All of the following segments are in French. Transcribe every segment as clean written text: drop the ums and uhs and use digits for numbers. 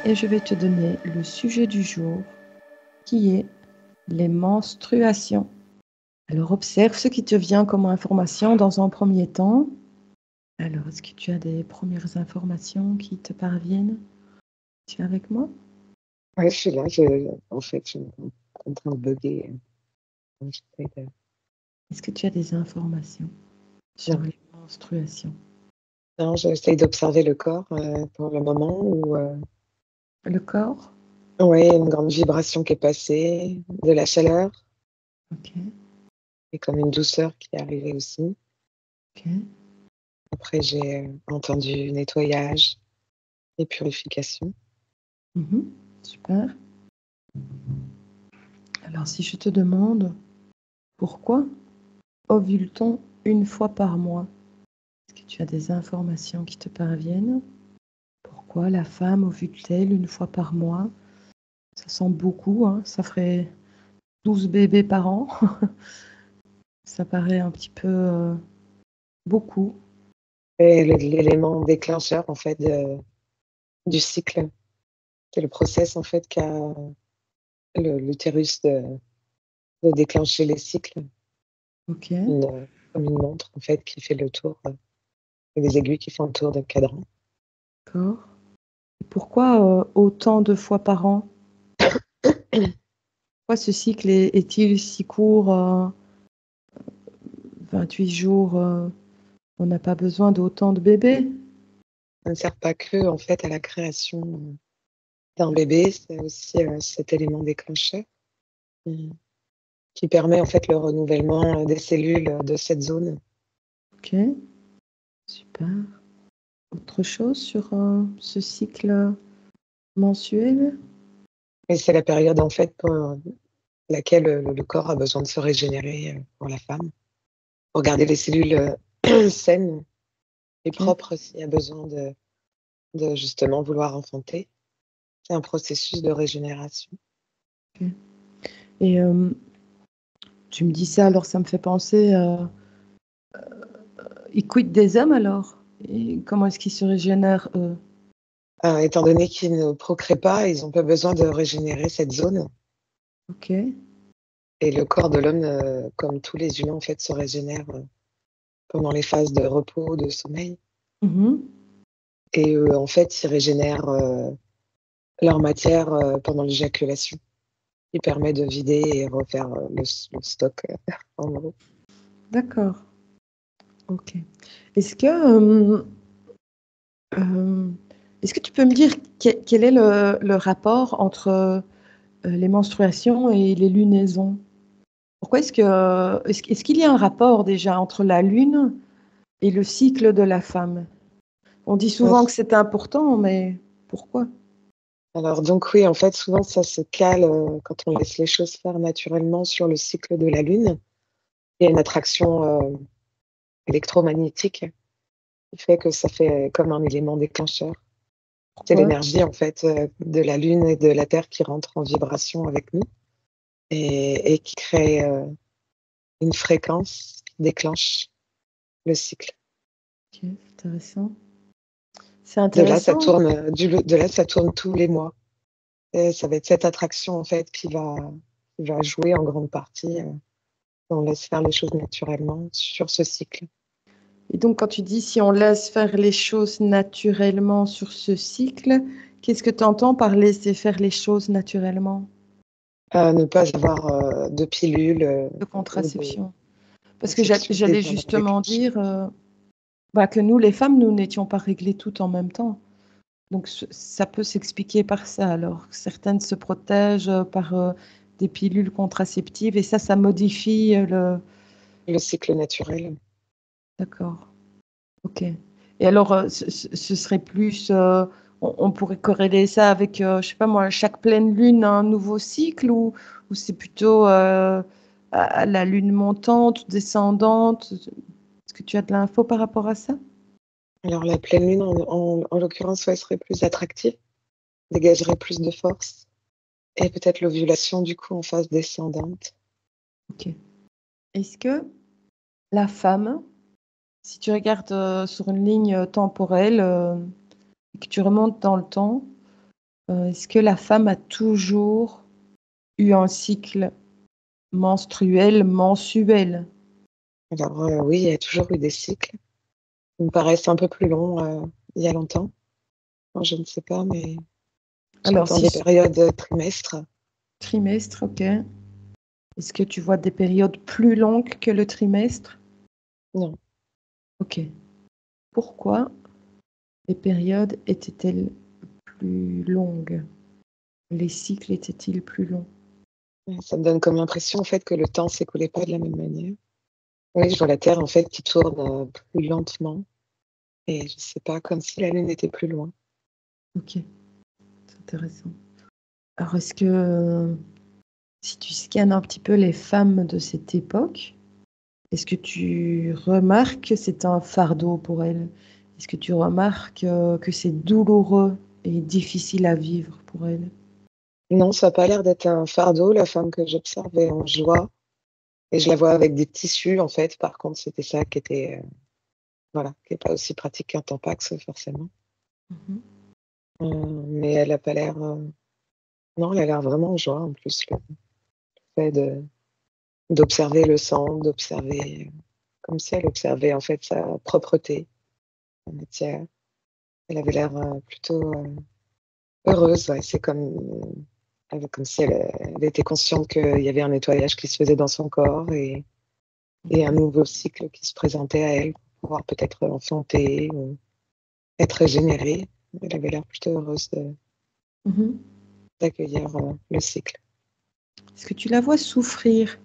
Et je vais te donner le sujet du jour qui est les menstruations. Alors observe ce qui te vient comme information dans un premier temps. Alors, est-ce que tu as des premières informations qui te parviennent? Tu es avec moi? Ouais, je suis là. En fait, je suis en train de bugger. J'essaie de... Est-ce que tu as des informations sur Non, les menstruations? non, j'essaie d'observer le corps pour le moment où Le corps? ouais, une grande vibration qui est passée, de la chaleur Ok, et comme une douceur qui est arrivée aussi. ok. Après, j'ai entendu nettoyage et purification. Mhm, super. Alors, si je te demande pourquoi ovule-t-on une fois par mois? Est-ce que tu as des informations qui te parviennent? Pourquoi la femme ovule-t-elle une fois par mois? Ça sent beaucoup, hein? Ça ferait 12 bébés par an. Ça paraît un petit peu beaucoup. Et l'élément déclencheur en fait du cycle, c'est le process en fait qu'a l'utérus de déclencher les cycles, Ok, comme une montre en fait qui fait le tour, et des aiguilles qui font le tour d'un cadran. d'accord. Et pourquoi autant de fois par an? Pourquoi ce cycle est-il si court, 28 jours, on n'a pas besoin d'autant de bébés? Ça ne sert pas que en fait à la création d'un bébé, c'est aussi cet élément déclencheur qui, qui permet en fait le renouvellement des cellules de cette zone. Ok, super. Autre chose sur ce cycle mensuel? Et c'est la période en fait pour laquelle le corps a besoin de se régénérer pour la femme, pour garder les cellules saines et Ok, propres s'il y a besoin de justement vouloir enfanter. C'est un processus de régénération. ok. Et tu me dis ça, alors ça me fait penser, ils quittent des hommes alors? Et comment est-ce qu'ils se régénèrent, eux? Étant donné qu'ils ne procréent pas, ils n'ont pas besoin de régénérer cette zone. Ok, Et le corps de l'homme, comme tous les humains, en fait, se régénère pendant les phases de repos, de sommeil. mhm, Et en fait, ils régénèrent leur matière pendant l'éjaculation, qui permet de vider et refaire le stock, en gros. d'accord, ok. Est-ce que, euh, est-ce que tu peux me dire quel est le rapport entre les menstruations et les lunaisons? Pourquoi est-ce qu'il y a un rapport déjà entre la lune et le cycle de la femme? On dit Ouais. souvent que c'est important, mais pourquoi? Alors donc oui, en fait, souvent ça se cale quand on laisse les choses faire naturellement sur le cycle de la Lune. Il y a une attraction électromagnétique qui fait que ça fait comme un élément déclencheur. C'est Pourquoi? l'énergie en fait de la Lune et de la Terre qui rentre en vibration avec nous et qui crée une fréquence qui déclenche le cycle. Ok, c'est intéressant. C'est De là, ça intéressant. tourne, de là, ça tourne tous les mois. Et ça va être cette attraction en fait qui va jouer en grande partie. On laisse faire les choses naturellement sur ce cycle. Et donc, quand tu dis si on laisse faire les choses naturellement sur ce cycle, qu'est-ce que tu entends par laisser faire les choses naturellement? Ne pas avoir de pilules De ou de contraception. Parce que conception j'allais désordre justement déclenchée. dire bah, que nous, les femmes, nous n'étions pas réglées toutes en même temps. Donc, ça peut s'expliquer par ça. Alors, certaines se protègent par des pilules contraceptives et ça modifie le... Le cycle naturel. D'accord. Ok. Et alors, ce serait plus, on pourrait corréler ça avec, je sais pas moi, chaque pleine lune un nouveau cycle ou c'est plutôt à la lune montante ou descendante? Est-ce que tu as de l'info par rapport à ça? Alors la pleine lune, en l'occurrence, ouais, serait plus attractive, dégagerait plus de force. Et peut-être l'ovulation, du coup, en phase descendante. Ok. Est-ce que la femme, si tu regardes sur une ligne temporelle et que tu remontes dans le temps, est-ce que la femme a toujours eu un cycle menstruel, mensuel? Alors, oui, il y a toujours eu des cycles. Ils me paraissent un peu plus longs il y a longtemps. Moi, je ne sais pas, mais Alors, j'entends des si périodes trimestres. trimestre, ok. Est-ce que tu vois des périodes plus longues que le trimestre? Non. Ok. Pourquoi les périodes étaient-elles plus longues? Les cycles étaient-ils plus longs? Ça me donne comme l'impression, en fait, que le temps s'écoulait pas de la même manière. Oui, je vois la Terre, en fait, qui tourne plus lentement. Et je sais pas, comme si la Lune était plus loin. Ok, c'est intéressant. Alors, est-ce que si tu scannes un petit peu les femmes de cette époque, est-ce que tu remarques que c'est un fardeau pour elles? Est-ce que tu remarques que c'est douloureux et difficile à vivre pour elles? Non, ça n'a pas l'air d'être un fardeau, la femme que j'observais en joie. Et je la vois avec des tissus, en fait. Par contre, c'était ça qui était, voilà, qui n'est pas aussi pratique qu'un Tampax, forcément. Mhm. Mais elle n'a pas l'air. Non, elle a l'air vraiment en joie, en plus, le fait d'observer le sang, d'observer, comme si elle observait, en fait, sa propreté en matière. Elle avait l'air plutôt heureuse, ouais. C'est comme si elle était consciente qu'il y avait un nettoyage qui se faisait dans son corps et un nouveau cycle qui se présentait à elle pour pouvoir peut-être enfanter ou être régénérée. Elle avait l'air plutôt heureuse Mhm. d'accueillir le cycle. Est-ce que tu la vois souffrir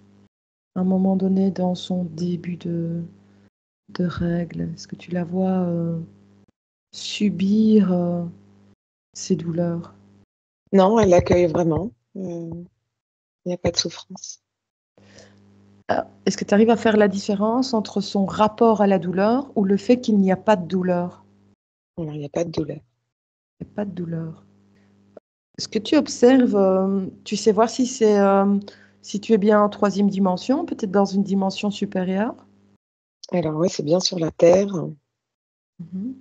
à un moment donné dans son début de règles? Est-ce que tu la vois subir ces douleurs? Non, elle l'accueille vraiment. Il n'y a pas de souffrance. Est-ce que tu arrives à faire la différence entre son rapport à la douleur ou le fait qu'il n'y a pas de douleur? Alors, il n'y a pas de douleur. Il n'y a pas de douleur. Est-ce que tu observes, tu sais voir si si tu es bien en troisième dimension, peut-être dans une dimension supérieure? Alors oui, c'est bien sur la Terre. Mhm.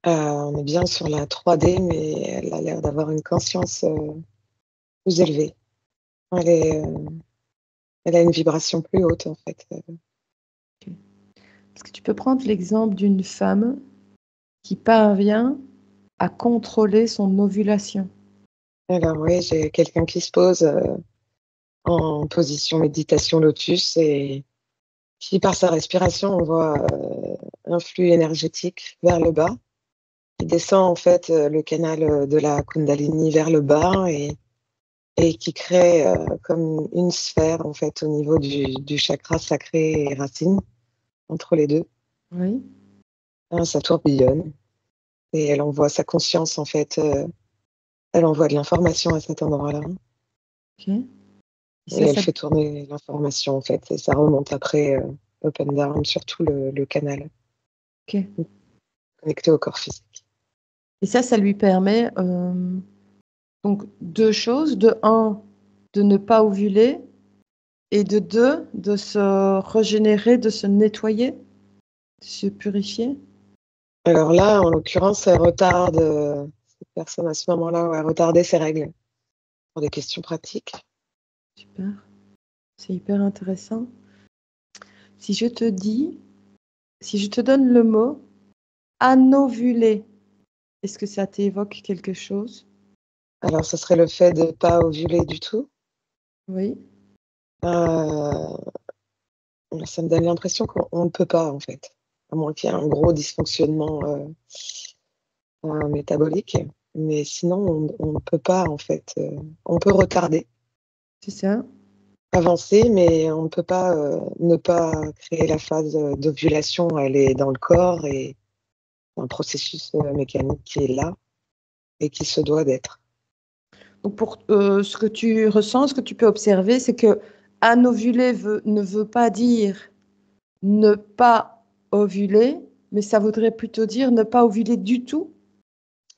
On est bien sur la 3D, mais elle a l'air d'avoir une conscience plus élevée. Elle est, elle a une vibration plus haute, en fait. Ok. Est-ce que tu peux prendre l'exemple d'une femme qui parvient à contrôler son ovulation? Alors oui, j'ai quelqu'un qui se pose en position méditation lotus et qui, par sa respiration, envoie un flux énergétique vers le bas, qui descend en fait le canal de la Kundalini vers le bas et qui crée comme une sphère en fait au niveau du chakra sacré et racine, entre les deux. Oui. Hein, ça tourbillonne et elle envoie sa conscience en fait, elle envoie de l'information à cet endroit-là Ok. Et et ça, elle ça, fait tourner l'information en fait et ça remonte après open down sur tout le canal ok. connecté au corps physique. Et ça lui permet donc deux choses. De un, de ne pas ovuler et de deux, de se régénérer, de se nettoyer, de se purifier. Alors là, en l'occurrence, elle retarde, cette personne à ce moment-là, ouais, retardait ses règles pour des questions pratiques. Super. C'est hyper intéressant. Si je te dis, si je te donne le mot anovuler, est-ce que ça t'évoque quelque chose? Alors, ce serait le fait de ne pas ovuler du tout. Oui. Euh, Ça me donne l'impression qu'on ne peut pas, en fait, à moins qu'il y ait un gros dysfonctionnement métabolique. Mais sinon, on ne peut pas, en fait. On peut retarder, C'est ça? avancer, mais on ne peut pas ne pas créer la phase d'ovulation. Elle est dans le corps et un processus mécanique qui est là et qui se doit d'être. Donc pour ce que tu ressens, ce que tu peux observer, c'est que anovuler ne veut pas dire ne pas ovuler, mais ça voudrait plutôt dire ne pas ovuler du tout.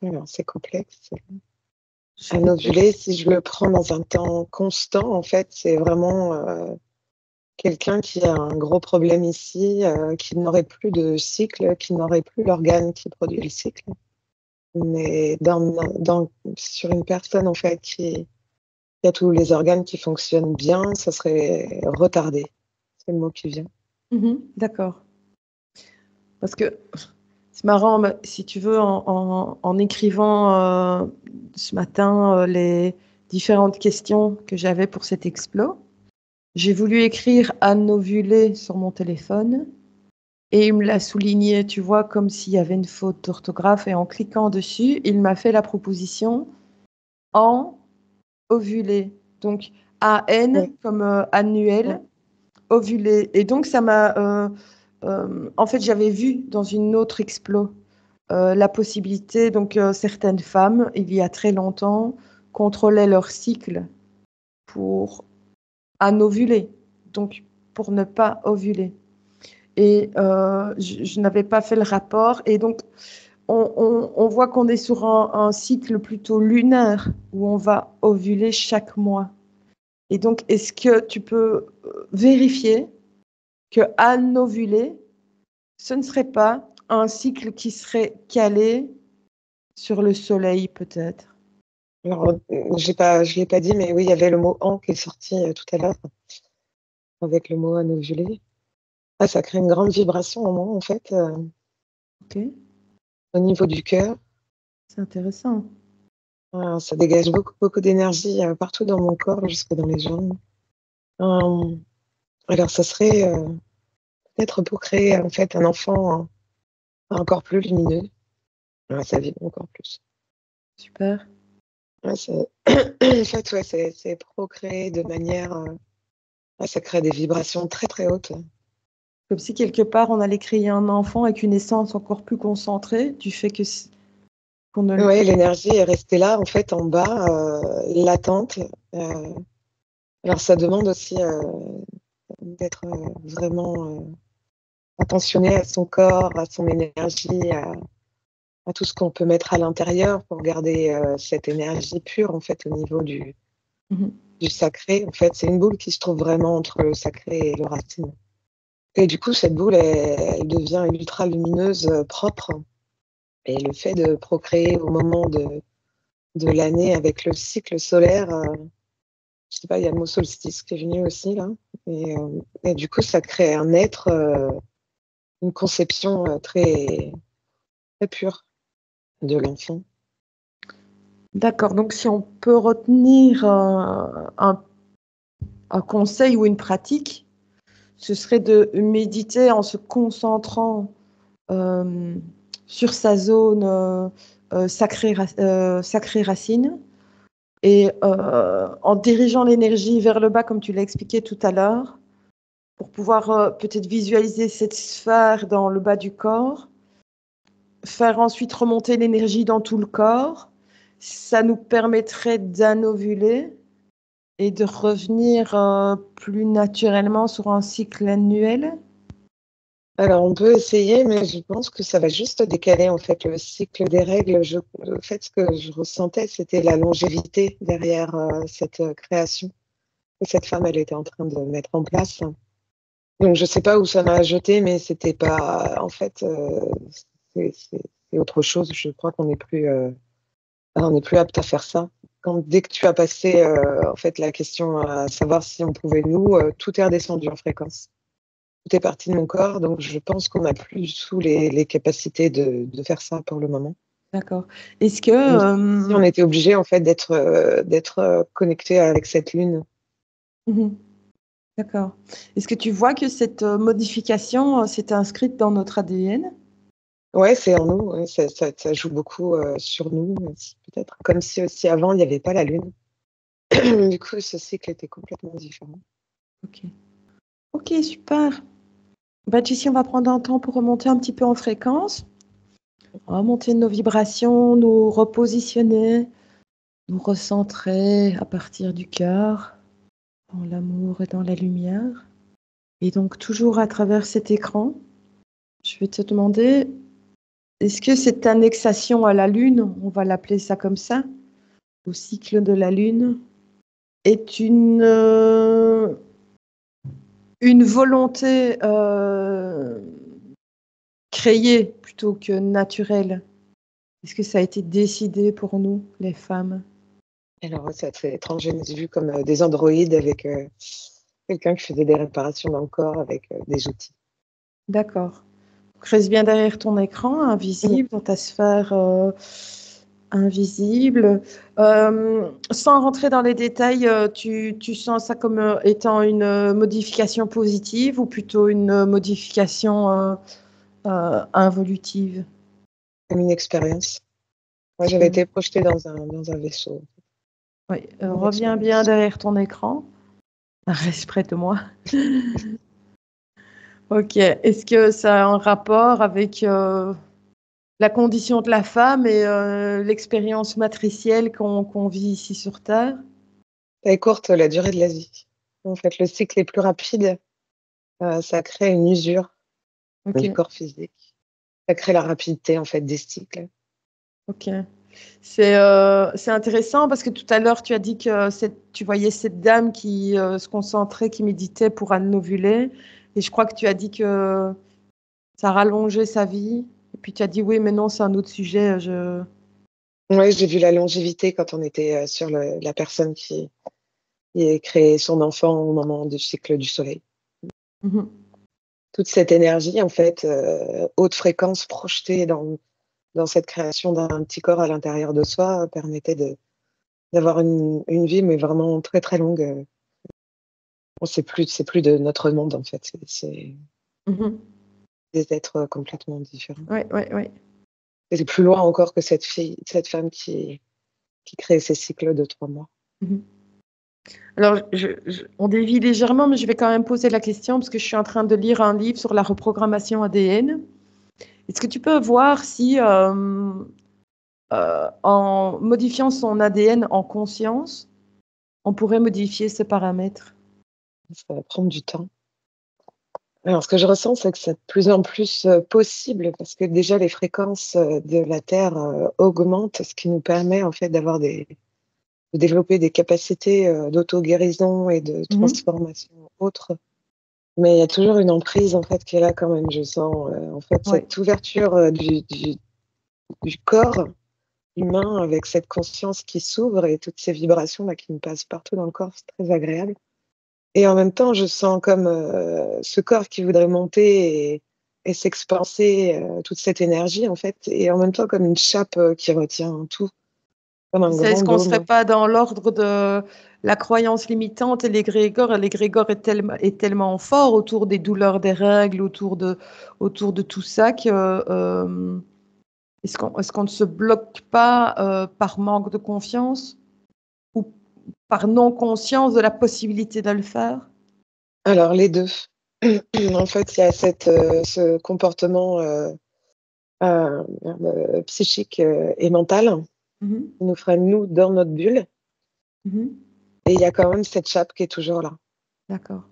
Alors, c'est complexe. Un ovulé, si je le prends dans un temps constant, en fait, c'est vraiment quelqu'un qui a un gros problème ici, qui n'aurait plus de cycle, qui n'aurait plus l'organe qui produit le cycle. Mais sur une personne, en fait, qui a tous les organes qui fonctionnent bien, ça serait retardé. C'est le mot qui vient. D'accord. Parce que c'est marrant, mais si tu veux, en écrivant ce matin les différentes questions que j'avais pour cet explo, j'ai voulu écrire Anne ovulée sur mon téléphone et il me l'a souligné, tu vois, comme s'il y avait une faute d'orthographe. Et en cliquant dessus, il m'a fait la proposition en ovulé. Donc, AN Oui. comme annuel, ovulé. Et donc, ça m'a... en fait, j'avais vu dans une autre explo la possibilité, donc certaines femmes, il y a très longtemps, contrôlaient leur cycle pour anovuler, donc pour ne pas ovuler. Et je n'avais pas fait le rapport. Et donc, on voit qu'on est sur un cycle plutôt lunaire où on va ovuler chaque mois. Et donc, est-ce que tu peux vérifier que anovuler, ce ne serait pas un cycle qui serait calé sur le soleil, peut-être? Alors, je l'ai pas dit, mais oui, il y avait le mot en qui est sorti tout à l'heure avec le mot anovulé. Ah, ça crée une grande vibration en moi, en fait, Ok, au niveau du cœur. c'est intéressant. Ça dégage beaucoup, beaucoup d'énergie partout dans mon corps, jusque dans les jambes. Euh, alors, ça serait peut-être pour créer en fait un enfant encore plus lumineux. Ouais, ça vibre encore plus. Super. Ouais, en fait, ouais, c'est procréer de manière. Ouais, ça crée des vibrations très, très hautes. Comme si quelque part on allait créer un enfant avec une essence encore plus concentrée du fait que qu'on ne. Ouais, l'énergie est restée là, en fait, en bas, latente. Euh, alors, ça demande aussi d'être vraiment attentionné à son corps, à son énergie, à tout ce qu'on peut mettre à l'intérieur pour garder cette énergie pure, en fait, au niveau Mhm. du sacré. En fait, c'est une boule qui se trouve vraiment entre le sacré et le racine. Et du coup, cette boule, elle devient ultra lumineuse, propre. Et le fait de procréer au moment de l'année avec le cycle solaire, je sais pas, il y a le mot solstice qui est venu aussi là. Et du coup, ça crée un être, une conception très, très pure de l'enfant. D'accord. Donc, si on peut retenir un conseil ou une pratique, ce serait de méditer en se concentrant euh, sur sa zone sacrée racine et en dirigeant l'énergie vers le bas, comme tu l'as expliqué tout à l'heure, pour pouvoir peut-être visualiser cette sphère dans le bas du corps, faire ensuite remonter l'énergie dans tout le corps. Ça nous permettrait d'anovuler et de revenir plus naturellement sur un cycle annuel. Alors, on peut essayer, mais je pense que ça va juste décaler en fait le cycle des règles. En fait, ce que je ressentais, c'était la longévité derrière cette création que cette femme, elle était en train de mettre en place. Donc, je sais pas où ça m'a jeté, mais c'était pas. En fait, c'est autre chose. Je crois qu'on n'est plus, on n'est plus apte à faire ça. Dès que tu as passé en fait la question à savoir si on pouvait nous, tout est redescendu en fréquence. Tout est parti de mon corps, donc je pense qu'on n'a plus du tout les capacités de faire ça pour le moment. D'accord. Est-ce que Comme si on était obligé en fait d'être connecté avec cette lune. mhm, d'accord. Est-ce que tu vois que cette modification s'est inscrite dans notre ADN? Ouais, c'est en nous, ouais, ça joue beaucoup sur nous, aussi, peut-être. Comme si aussi avant il n'y avait pas la lune. Du coup, ce cycle était complètement différent. Ok. Ok, super. Bah, tu sais, on va prendre un temps pour remonter un petit peu en fréquence, remonter nos vibrations, nous repositionner, nous recentrer à partir du cœur, dans l'amour et dans la lumière. Et donc, toujours à travers cet écran, je vais te demander, est-ce que cette annexation à la Lune, on va l'appeler ça comme ça, au cycle de la Lune est une volonté créée plutôt que naturelle. Est-ce que ça a été décidé pour nous, les femmes? Alors, c'est assez étrange. Je me suis vue comme des androïdes avec quelqu'un qui faisait des réparations dans le corps avec des outils. D'accord. Reste bien derrière ton écran, invisible, dans ta sphère invisible. Sans rentrer dans les détails, tu sens ça comme étant une modification positive ou plutôt une modification involutive? Comme une expérience. Moi, j'avais été projetée dans un vaisseau. Oui, Une reviens bien expérience. derrière ton écran. Reste près de moi. Ok. Est-ce que ça a un rapport avec la condition de la femme et l'expérience matricielle qu'on vit ici sur Terre? Elle est courte, la durée de la vie. En fait, le cycle est plus rapide. Ça crée une usure Ok, du corps physique. Ça crée la rapidité, en fait, des cycles. ok. C'est intéressant parce que tout à l'heure, tu as dit que tu voyais cette dame qui se concentrait, qui méditait pour anovuler. Et je crois que tu as dit que ça rallongeait sa vie. Et puis tu as dit oui, mais non, c'est un autre sujet. Oui, j'ai vu la longévité quand on était sur la personne qui a créé son enfant au moment du cycle du soleil. Mhm. Toute cette énergie, en fait, haute fréquence projetée dans cette création d'un petit corps à l'intérieur de soi permettait d'avoir une vie, mais vraiment très, très longue. Bon, c'est plus de notre monde, en fait. C'est Mhm. des êtres complètement différents. Oui, oui, oui. Et c'est plus loin encore que cette femme qui crée ces cycles de 3 mois. Mhm. Alors, on dévie légèrement, mais je vais quand même poser la question parce que je suis en train de lire un livre sur la reprogrammation ADN. Est-ce que tu peux voir si, en modifiant son ADN en conscience, on pourrait modifier ses paramètres? Ça va prendre du temps. Alors, ce que je ressens, c'est que c'est de plus en plus possible parce que déjà les fréquences de la Terre augmentent, ce qui nous permet en fait de développer des capacités d'auto-guérison et de Mhm. transformation autres. Mais il y a toujours une emprise en fait qui est là quand même. Je sens en fait Oui. cette ouverture du corps humain avec cette conscience qui s'ouvre et toutes ces vibrations là qui me passent partout dans le corps, c'est très agréable. Et en même temps, je sens comme ce corps qui voudrait monter et s'expanser, toute cette énergie en fait, et en même temps comme une chape qui retient tout, comme un Est-ce grand qu'on ne serait dôme. pas dans l'ordre de la croyance limitante et l'égrégore? L'égrégore est tellement fort autour des douleurs des règles, autour de tout ça que est-ce qu'on ne se bloque pas par manque de confiance ou par non-conscience de la possibilité de le faire? Alors les 2. En fait, il y a ce comportement psychique et mental Mhm, qui nous freine nous dans notre bulle, mhm. et il y a quand même cette chape qui est toujours là, D'accord.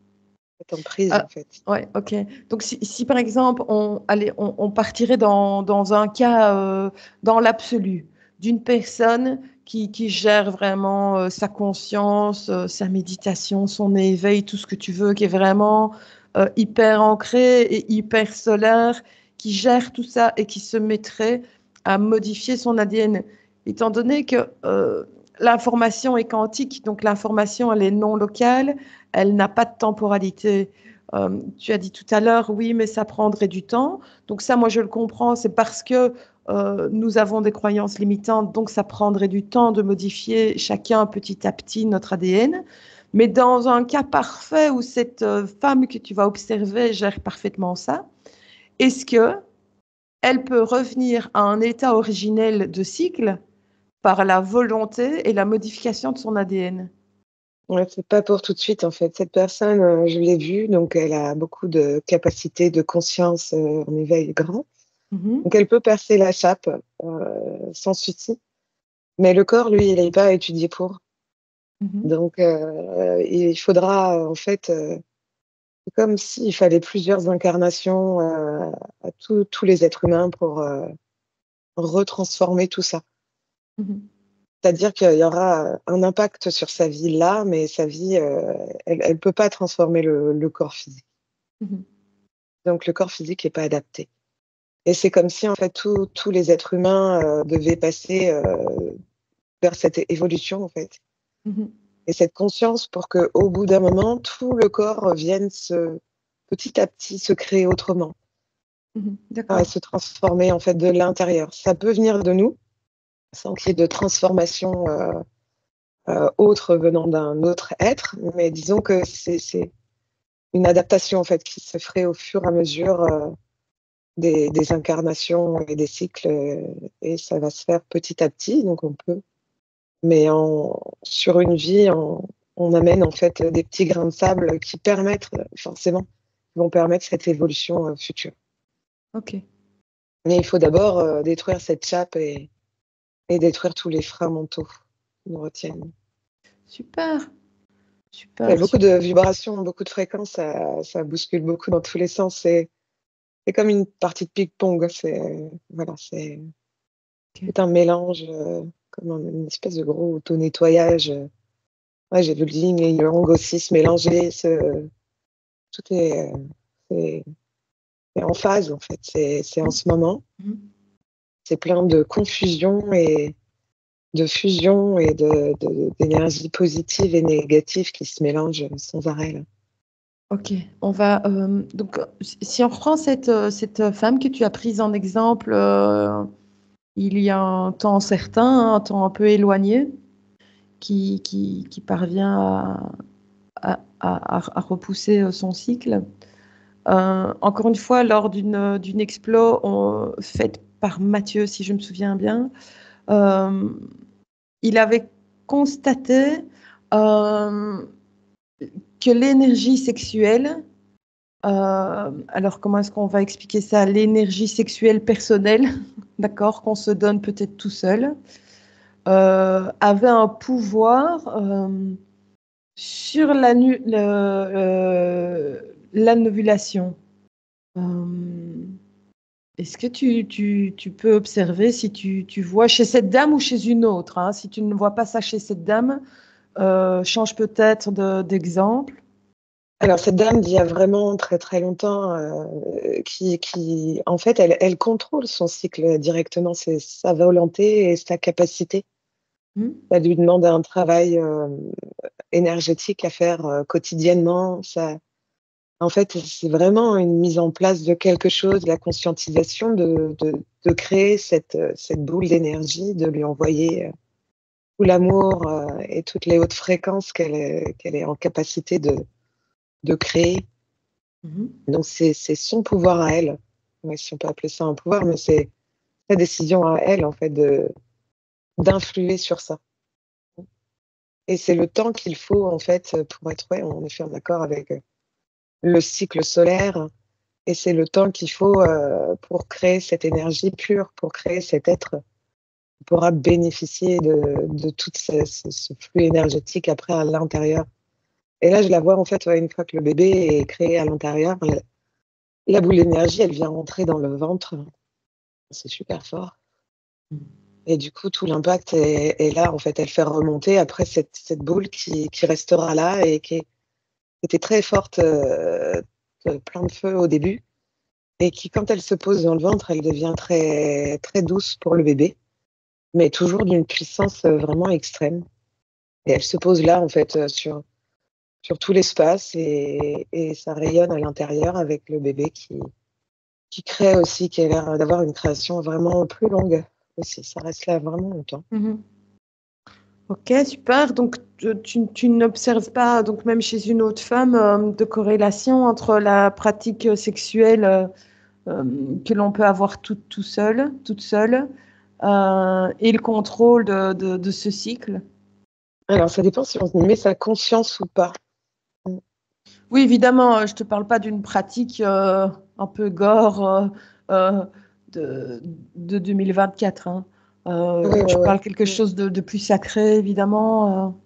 cette emprise Ah, en fait. ouais, ok. Donc, si par exemple, on partirait dans un cas, dans l'absolu, d'une personne qui gère vraiment sa conscience, sa méditation, son éveil, tout ce que tu veux, qui est vraiment hyper ancré et hyper solaire, qui gère tout ça et qui se mettrait à modifier son ADN. Étant donné que l'information est quantique, donc l'information, elle est non locale, elle n'a pas de temporalité. Tu as dit tout à l'heure, oui, mais ça prendrait du temps. Donc ça, moi, je le comprends. C'est parce que nous avons des croyances limitantes, donc ça prendrait du temps de modifier chacun petit à petit notre ADN. Mais dans un cas parfait où cette femme que tu vas observer gère parfaitement ça, est-ce que elle peut revenir à un état originel de cycle par la volonté et la modification de son ADN? Ouais, c'est pas pour tout de suite en fait. Cette personne, je l'ai vue, donc elle a beaucoup de capacités de conscience en éveil grand. Mhm, Donc elle peut percer la chape sans souci. Mais le corps, lui, il n'est pas étudié pour. mhm, Donc il faudra en fait, c'est comme s'il fallait plusieurs incarnations à tous les êtres humains pour retransformer tout ça. mhm. C'est-à-dire qu'il y aura un impact sur sa vie là, mais sa vie, elle ne peut pas transformer le corps physique. Mhm. Donc le corps physique n'est pas adapté. Et c'est comme si en fait tous les êtres humains devaient passer vers cette évolution en fait. Mhm. Et cette conscience pour qu'au bout d'un moment, tout le corps vienne petit à petit se créer autrement, D'accord. se transformer en fait de l'intérieur. Ça peut venir de nous, sans qu'il y ait de transformation autre venant d'un autre être, mais disons que c'est une adaptation en fait qui se ferait au fur et à mesure des incarnations et des cycles, et ça va se faire petit à petit, donc on peut. Mais sur une vie, on amène en fait des petits grains de sable qui permettent forcément, vont permettre cette évolution future. Ok. Mais il faut d'abord détruire cette chape et détruire tous les freins mentaux qui nous retiennent. Super. Il y a Super. beaucoup de vibrations, beaucoup de fréquences, ça bouscule beaucoup dans tous les sens. C'est comme une partie de ping-pong. Voilà, c'est Ok. tout un mélange, comme une espèce de gros auto-nettoyage. Ouais, j'ai vu le yin et le yang aussi se mélanger. Tout c'est en phase, en fait. C'est en ce moment. Mhm. C'est plein de confusion et de fusion et d'énergie positive et négative qui se mélangent sans arrêt, là. Ok, on va donc si on reprend cette femme que tu as prise en exemple il y a un temps certain, hein, un temps un peu éloigné, qui parvient à repousser son cycle. Encore une fois, lors d'une explo faite par Mathieu, si je me souviens bien, euh, il avait constaté euh, que l'énergie sexuelle. Alors, comment est-ce qu'on va expliquer ça? L'énergie sexuelle personnelle, d'accord, qu'on se donne peut-être tout seul, avait un pouvoir sur l'anovulation. Est-ce que tu peux observer si tu vois chez cette dame ou chez une autre, hein, si tu ne vois pas ça chez cette dame, change peut-être d'exemple. Alors, cette dame d'il y a vraiment très, très longtemps, en fait, elle contrôle son cycle directement. C'est sa volonté et sa capacité. Hmm. Ça lui demande un travail énergétique à faire quotidiennement. En fait, c'est vraiment une mise en place de quelque chose, la conscientisation de créer cette boule d'énergie, de lui envoyer tout l'amour et toutes les hautes fréquences qu'elle est en capacité de créer. Mhm. Donc, c'est son pouvoir à elle. Ouais, si on peut appeler ça un pouvoir, mais c'est sa décision à elle, en fait, d'influer sur ça. Et c'est le temps qu'il faut, en fait, pour être, ouais, en effet, en accord avec le cycle solaire. Et c'est le temps qu'il faut pour créer cette énergie pure, pour créer cet être qui pourra bénéficier de tout ce flux énergétique après à l'intérieur. Et là, je la vois, en fait, ouais, une fois que le bébé est créé à l'intérieur, la boule d'énergie, elle vient rentrer dans le ventre. C'est super fort. Et du coup, tout l'impact est là. En fait, elle fait remonter après cette boule qui restera là et qui était très forte, plein de feu au début. Et qui, quand elle se pose dans le ventre, elle devient très, très douce pour le bébé, mais toujours d'une puissance vraiment extrême. Et elle se pose là, en fait, sur tout l'espace et ça rayonne à l'intérieur avec le bébé qui crée aussi, qui a l'air d'avoir une création vraiment plus longue aussi. Ça reste là vraiment longtemps. Mhm. Ok, super. Donc, tu n'observes pas, donc même chez une autre femme, de corrélation entre la pratique sexuelle euh, que l'on peut avoir tout seul, toute seule, et le contrôle de ce cycle. Alors, ça dépend si on y met sa conscience ou pas. Oui, évidemment, je ne te parle pas d'une pratique un peu gore euh, de, de 2024, hein. Oui, oui, Je oui. parle quelque chose de plus sacré, évidemment.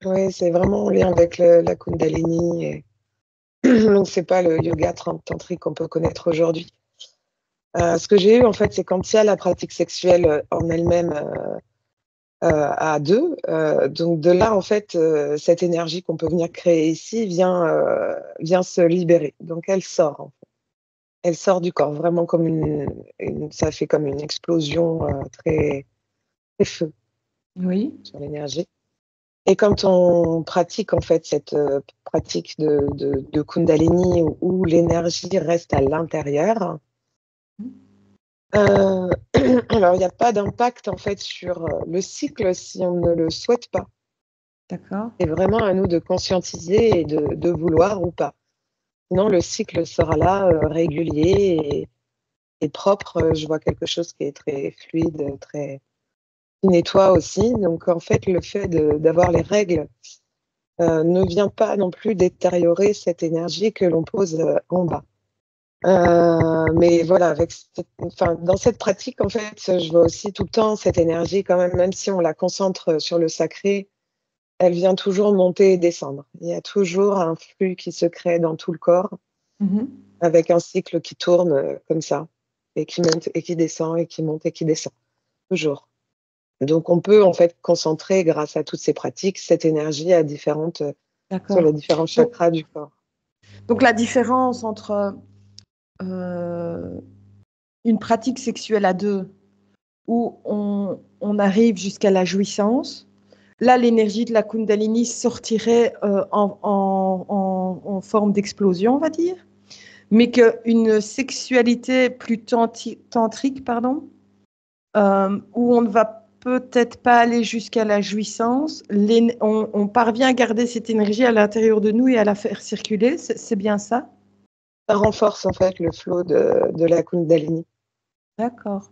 Oui, c'est vraiment en lien avec la Kundalini. Donc, c'est pas le yoga tantrique qu'on peut connaître aujourd'hui. Ce que j'ai eu, en fait, c'est quand il y a la pratique sexuelle en elle-même à deux. Donc de là, en fait, cette énergie qu'on peut venir créer ici vient se libérer. Donc elle sort, en fait. Elle sort du corps, vraiment comme ça fait comme une explosion très, très feu Oui, sur l'énergie. Et quand on pratique en fait cette pratique de Kundalini où l'énergie reste à l'intérieur, alors il n'y a pas d'impact en fait sur le cycle si on ne le souhaite pas. d'accord. C'est vraiment à nous de conscientiser et de vouloir ou pas. Sinon le cycle sera là, régulier et propre. Je vois quelque chose qui est très fluide, très qui nettoie aussi. Donc en fait le fait d'avoir les règles ne vient pas non plus détériorer cette énergie que l'on pose en bas. Mais voilà, dans cette pratique, en fait, je vois aussi tout le temps cette énergie, quand même si on la concentre sur le sacré, elle vient toujours monter et descendre. Il y a toujours un flux qui se crée dans tout le corps, Mhm. avec un cycle qui tourne comme ça, et qui monte et qui descend, et qui monte et qui descend, toujours. Donc, on peut en fait concentrer, grâce à toutes ces pratiques, cette énergie sur D'accord. les différents Donc, chakras du corps. donc la différence entre euh, une pratique sexuelle à deux, où on arrive jusqu'à la jouissance, là, l'énergie de la Kundalini sortirait en forme d'explosion, on va dire, mais qu'une sexualité plus tantrique, pardon, où on ne va peut-être pas aller jusqu'à la jouissance, on parvient à garder cette énergie à l'intérieur de nous et à la faire circuler, c'est bien ça? Ça renforce en fait le flot de la Kundalini. D'accord.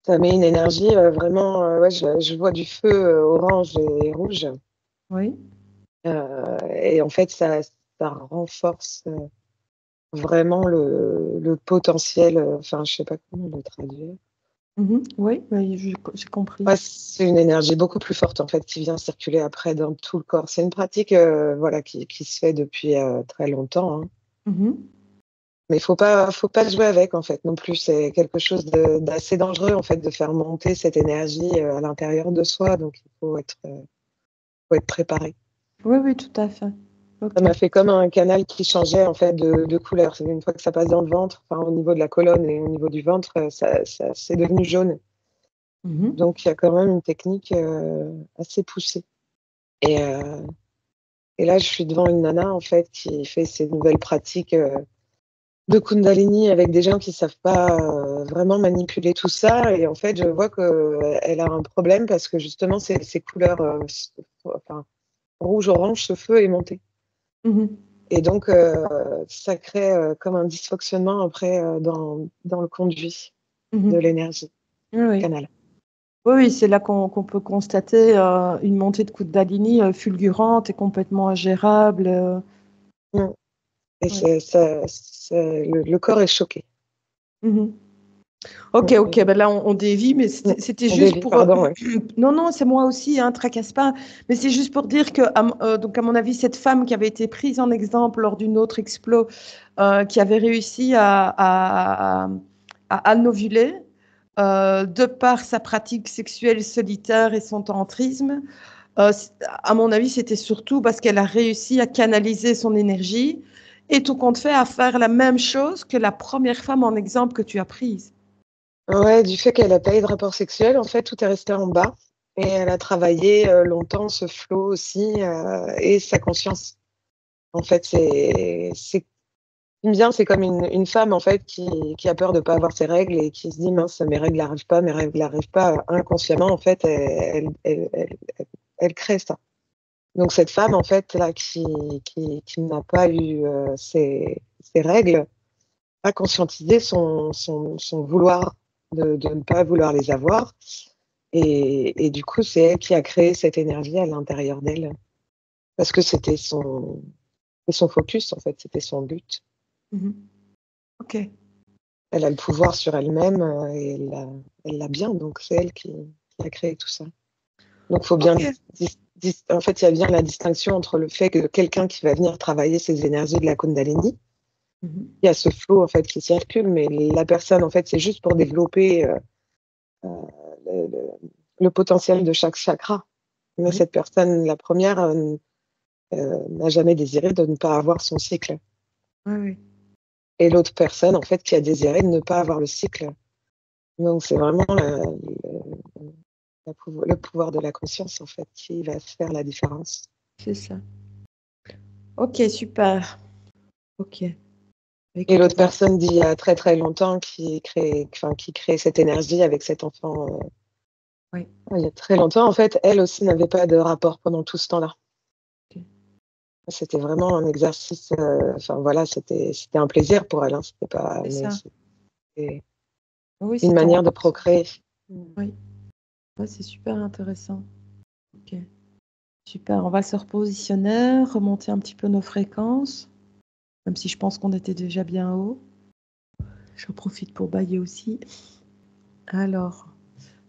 Ça met une énergie vraiment, ouais, je vois du feu orange et rouge. Oui. Et en fait, ça renforce vraiment le potentiel, enfin, je sais pas comment le traduire. Mhm. Oui, oui, j'ai compris. Ouais, c'est une énergie beaucoup plus forte en fait qui vient circuler après dans tout le corps. C'est une pratique voilà, qui se fait depuis très longtemps, hein. Mhm. Mais faut pas jouer avec en fait non plus. C'est quelque chose d'assez dangereux en fait de faire monter cette énergie à l'intérieur de soi. Donc il faut être préparé. Oui, oui, tout à fait. Ça Ok. m'a fait comme un canal qui changeait en fait de couleur. Une fois que ça passe dans le ventre, enfin au niveau de la colonne et au niveau du ventre, c'est devenu jaune. Mhm. Donc il y a quand même une technique assez poussée. Et, euh, et là, je suis devant une nana en fait qui fait ces nouvelles pratiques de Kundalini avec des gens qui savent pas vraiment manipuler tout ça. Et en fait, je vois que elle a un problème parce que justement ces couleurs, enfin rouge, orange, ce feu est monté. Mhm. Et donc, ça crée comme un dysfonctionnement après dans le conduit de Mhm. l'énergie, Oui, oui. canal. Oui, oui, c'est là qu'on peut constater une montée de Kundalini fulgurante et complètement ingérable. Mm. Et Oui. le corps est choqué. Mhm. Ok, Mm. ok, ben là on dévie, mais Mm. c'était On juste dévie, pour... pardon, ouais. Non, non, c'est moi aussi, hein, tracasse pas. Mais c'est juste pour dire que, donc à mon avis, cette femme qui avait été prise en exemple lors d'une autre explo, qui avait réussi à anovuler, de par sa pratique sexuelle solitaire et son tantrisme, à mon avis, c'était surtout parce qu'elle a réussi à canaliser son énergie et tout compte fait à faire la même chose que la première femme en exemple que tu as prise. Ouais, du fait qu'elle n'a pas eu de rapport sexuel, en fait, tout est resté en bas. Et elle a travaillé longtemps ce flow aussi et sa conscience. En fait, bien, c'est comme une femme en fait qui a peur de pas avoir ses règles et qui se dit mince, mes règles n'arrivent pas, mes règles n'arrivent pas. Inconsciemment, en fait, elle crée ça. Donc cette femme en fait là qui n'a pas eu ses règles a conscientisé son vouloir de ne pas vouloir les avoir et du coup c'est elle qui a créé cette énergie à l'intérieur d'elle parce que c'était son focus en fait, c'était son but. Mhm. Ok. Elle a le pouvoir sur elle-même et elle l'a bien, donc c'est elle qui a créé tout ça. Donc, il faut bien. Ok. En fait, il y a bien la distinction entre le fait que quelqu'un qui va venir travailler ses énergies de la Kundalini, Mhm. il y a ce flot en fait qui circule, mais la personne, en fait, c'est juste pour développer euh, le, le potentiel de chaque chakra. Mais Oui. cette personne, la première, n'a jamais désiré de ne pas avoir son cycle. Oui, oui. Et l'autre personne, en fait, qui a désiré de ne pas avoir le cycle. Donc, c'est vraiment le pouvoir de la conscience, en fait, qui va faire la différence. C'est ça. Ok, super. Ok. Et Écoute, l'autre personne d'il y a très très longtemps qui crée cette énergie avec cet enfant. Oui. Il y a très longtemps, en fait, elle aussi n'avait pas de rapport pendant tout ce temps-là. Ok. C'était vraiment un exercice. Voilà, c'était un plaisir pour elle. Hein, c'était pas, C'est mais ça. c'était Oui, une c'était manière de procréer. Oui. Ouais, c'est super intéressant. Ok. Super. On va se repositionner, remonter un petit peu nos fréquences, même si je pense qu'on était déjà bien haut. J'en profite pour bailler aussi. Alors,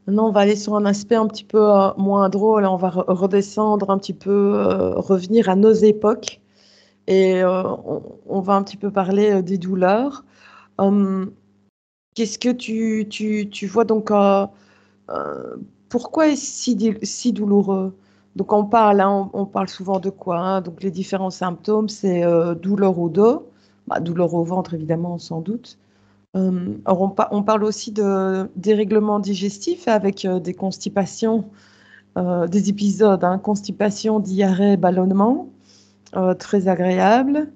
maintenant, on va aller sur un aspect un petit peu moins drôle. On va redescendre un petit peu, revenir à nos époques. Et on va un petit peu parler des douleurs. Qu'est-ce que tu vois donc pourquoi est-ce si douloureux? Donc on parle, hein, on parle souvent de quoi, hein? Donc les différents symptômes, c'est douleur au dos, douleur au ventre évidemment, sans doute. Alors on parle aussi de dérèglements digestifs avec des constipations, des épisodes, hein, constipation, diarrhée, ballonnement, très agréable.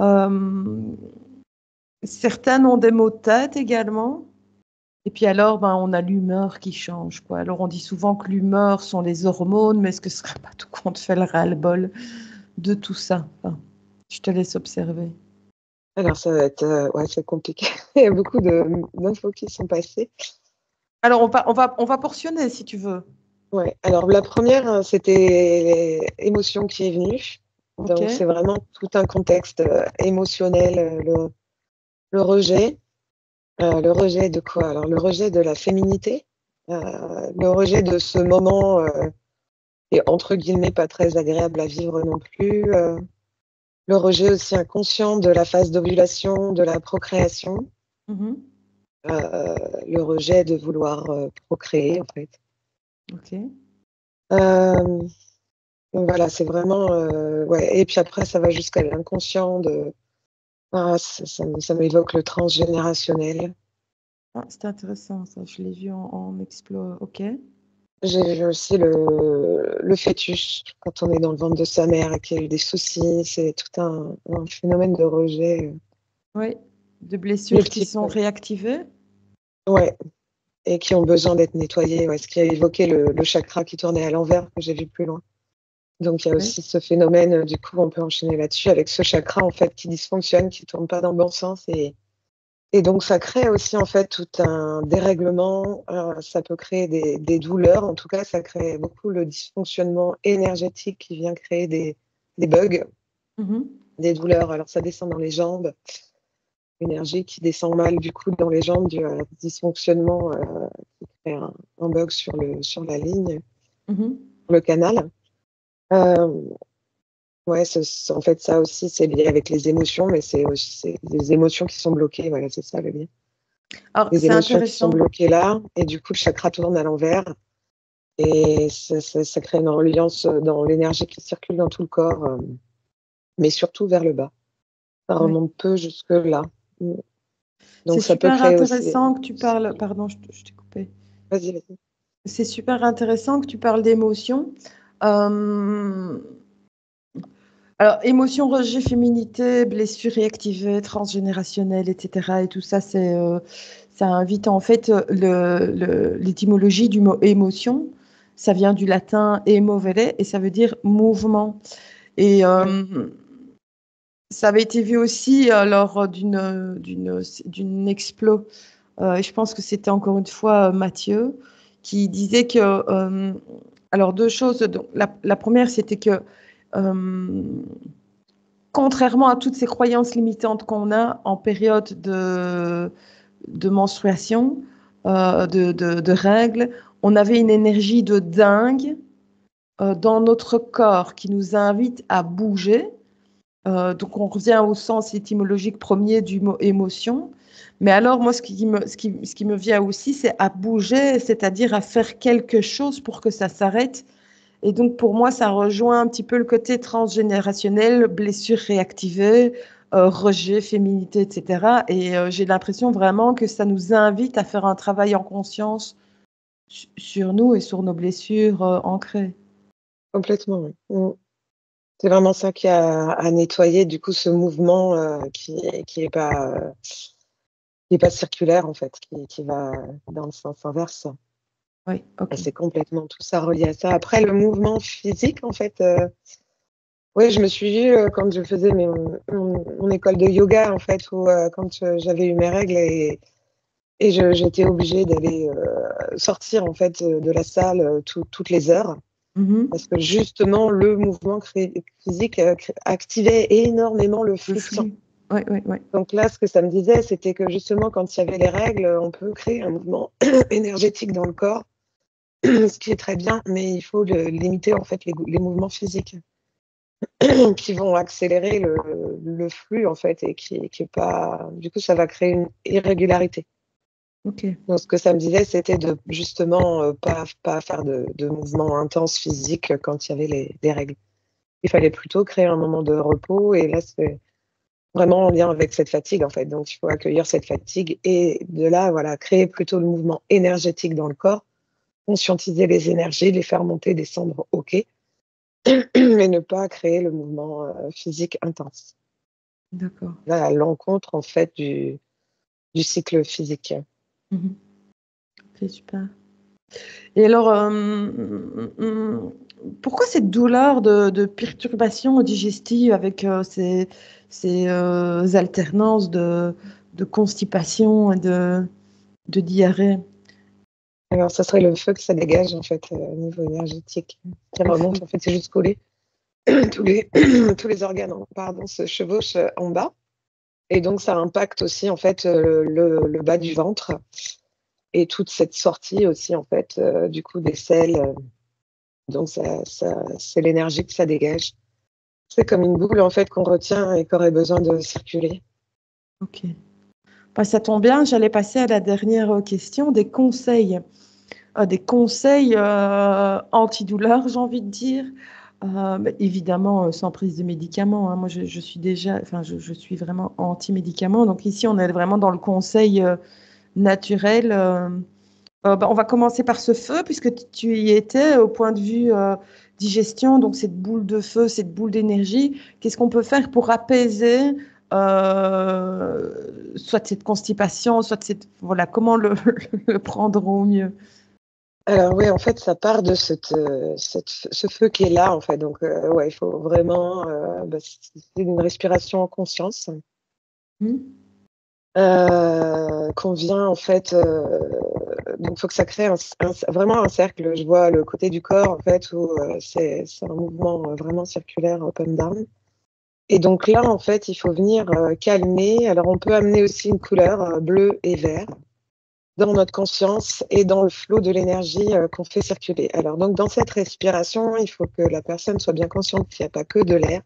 Euh, Certaines ont des maux de tête également. Et puis alors, on a l'humeur qui change, quoi. Alors on dit souvent que l'humeur sont les hormones, mais est-ce que ce serait pas tout compte fait le ras-le-bol de tout ça? Enfin, je te laisse observer. Alors, ça va être c'est compliqué. Il y a beaucoup d'infos qui sont passées. Alors on va portionner si tu veux. Ouais. Alors, la première, c'était l'émotion qui est venue. Ok. Donc, c'est vraiment tout un contexte émotionnel, le rejet. Le rejet de quoi? Alors, le rejet de la féminité, le rejet de ce moment qui est entre guillemets pas très agréable à vivre non plus. Le rejet aussi inconscient de la phase d'ovulation, de la procréation. Mhm. Le rejet de vouloir procréer, en fait. Ok. Euh, donc voilà, c'est vraiment. Ouais. Et puis après, ça va jusqu'à l'inconscient de. Ah, ça m'évoque le transgénérationnel. Ah, c'est intéressant ça. Je l'ai vu en explo. Ok. J'ai vu aussi le fœtus, quand on est dans le ventre de sa mère et qu'il y a eu des soucis. C'est tout un phénomène de rejet Oui. De blessures qui sont multiple. réactivées. Ouais. Et qui ont besoin d'être nettoyés. Ouais. Ce qui a évoqué le chakra qui tournait à l'envers, que j'ai vu plus loin. Donc, il y a Oui. aussi ce phénomène, du coup, on peut enchaîner là-dessus avec ce chakra, en fait, qui dysfonctionne, qui tourne pas dans le bon sens. Et donc, ça crée aussi, en fait, tout un dérèglement. Ça peut créer des douleurs. En tout cas, ça crée beaucoup le dysfonctionnement énergétique qui vient créer des bugs, Mhm. des douleurs. Alors, ça descend dans les jambes. L'énergie qui descend mal, du coup, dans les jambes, dû à dysfonctionnement, qui crée un bug sur la ligne, Mhm. le canal. Euh, Ouais, en fait, ça aussi, c'est lié avec les émotions, mais c'est des émotions qui sont bloquées. Voilà, c'est ça le lien. Alors Des c'est émotions qui sont intéressant. bloquées là, et du coup, le chakra tourne à l'envers, et ça crée une reliance dans l'énergie qui circule dans tout le corps, mais surtout vers le bas. Ça Oui. remonte peu jusque là. C'est Donc, ça peut super créer aussi. intéressant que tu parles. Pardon, je t'ai coupé. Vas-y, vas-y. C'est super intéressant que tu parles d'émotions. Euh, alors, émotion, rejet, féminité, blessure réactivée, transgénérationnelle, etc. Et tout ça, ça invite en fait l'étymologie du mot émotion. Ça vient du latin emovere et ça veut dire mouvement. Et Ouais. ça avait été vu aussi lors d'une explo. Et je pense que c'était encore une fois Mathieu qui disait que, alors deux choses. Donc, la première, c'était que euh, contrairement à toutes ces croyances limitantes qu'on a en période de menstruation, de règles, on avait une énergie de dingue dans notre corps qui nous invite à bouger. Donc on revient au sens étymologique premier du mot émotion. Mais alors, moi, ce qui me vient aussi, c'est à bouger, c'est-à-dire à faire quelque chose pour que ça s'arrête. Et donc, pour moi, ça rejoint un petit peu le côté transgénérationnel, blessures réactivées, rejet, féminité, etc. Et j'ai l'impression vraiment que ça nous invite à faire un travail en conscience sur nous et sur nos blessures ancrées. Complètement, oui. C'est vraiment ça qui a à nettoyer, du coup, ce mouvement qui est pas circulaire, en fait, qui va dans le sens inverse. Oui, ok. C'est complètement tout ça relié à ça. Après, le mouvement physique, en fait, oui, je me suis vue quand je faisais mon école de yoga, en fait, où quand j'avais eu mes règles et j'étais obligée d'aller sortir, en fait, de la salle toutes les heures. Mhm. Parce que justement, le mouvement physique activait énormément le Le flux de sang. flux. Oui, oui, oui. Donc là, ce que ça me disait, c'était que justement, quand il y avait les règles, on peut créer un mouvement énergétique dans le corps, ce qui est très bien, mais il faut limiter en fait les mouvements physiques qui vont accélérer le flux en fait et qui est pas. Du coup, ça va créer une irrégularité. Ok. Donc, ce que ça me disait, c'était de justement pas faire de mouvements intenses physiques quand il y avait les règles. Il fallait plutôt créer un moment de repos et là, c'est vraiment en lien avec cette fatigue, en fait. Donc, il faut accueillir cette fatigue et de là, voilà, créer plutôt le mouvement énergétique dans le corps, conscientiser les énergies, les faire monter, descendre, ok, mais ne pas créer le mouvement physique intense. D'accord. Là, à l'encontre, en fait, du cycle physique. Mhm. Ok, super. Et alors, pourquoi cette douleur de perturbation digestive avec ces alternances de constipation et de diarrhée? Alors, ça serait le feu que ça dégage, en fait, au niveau énergétique, qui Le remonte, feu. en fait, c'est jusqu'au lait. Tous les, tous les organes, pardon, se chevauchent en bas. Et donc, ça impacte aussi, en fait, le bas du ventre. Et toute cette sortie aussi, en fait, du coup, des selles. Donc, c'est l'énergie que ça dégage. C'est comme une boule, en fait, qu'on retient et qui aurait besoin de circuler. Ok. Bah, ça tombe bien, j'allais passer à la dernière question, des conseils antidouleurs, j'ai envie de dire. Bah, évidemment, sans prise de médicaments, hein. Moi, je suis déjà, enfin, je suis vraiment anti-médicaments. Donc ici, on est vraiment dans le conseil naturel. Bah, on va commencer par ce feu, puisque tu y étais au point de vue digestion, donc cette boule de feu, cette boule d'énergie. Qu'est-ce qu'on peut faire pour apaiser soit cette constipation, soit cette... Voilà, comment le prendre au mieux? Alors, oui, en fait, ça part de ce feu qui est là, en fait. Donc, ouais, il faut vraiment, c'est une respiration en conscience. Hmm. Qu'on vient en fait, donc il faut que ça crée vraiment un cercle. Je vois le côté du corps en fait où c'est un mouvement vraiment circulaire up and down. Et donc là en fait il faut venir calmer. Alors on peut amener aussi une couleur bleu et vert dans notre conscience et dans le flot de l'énergie qu'on fait circuler. Alors donc dans cette respiration il faut que la personne soit bien consciente qu'il n'y a pas que de l'air,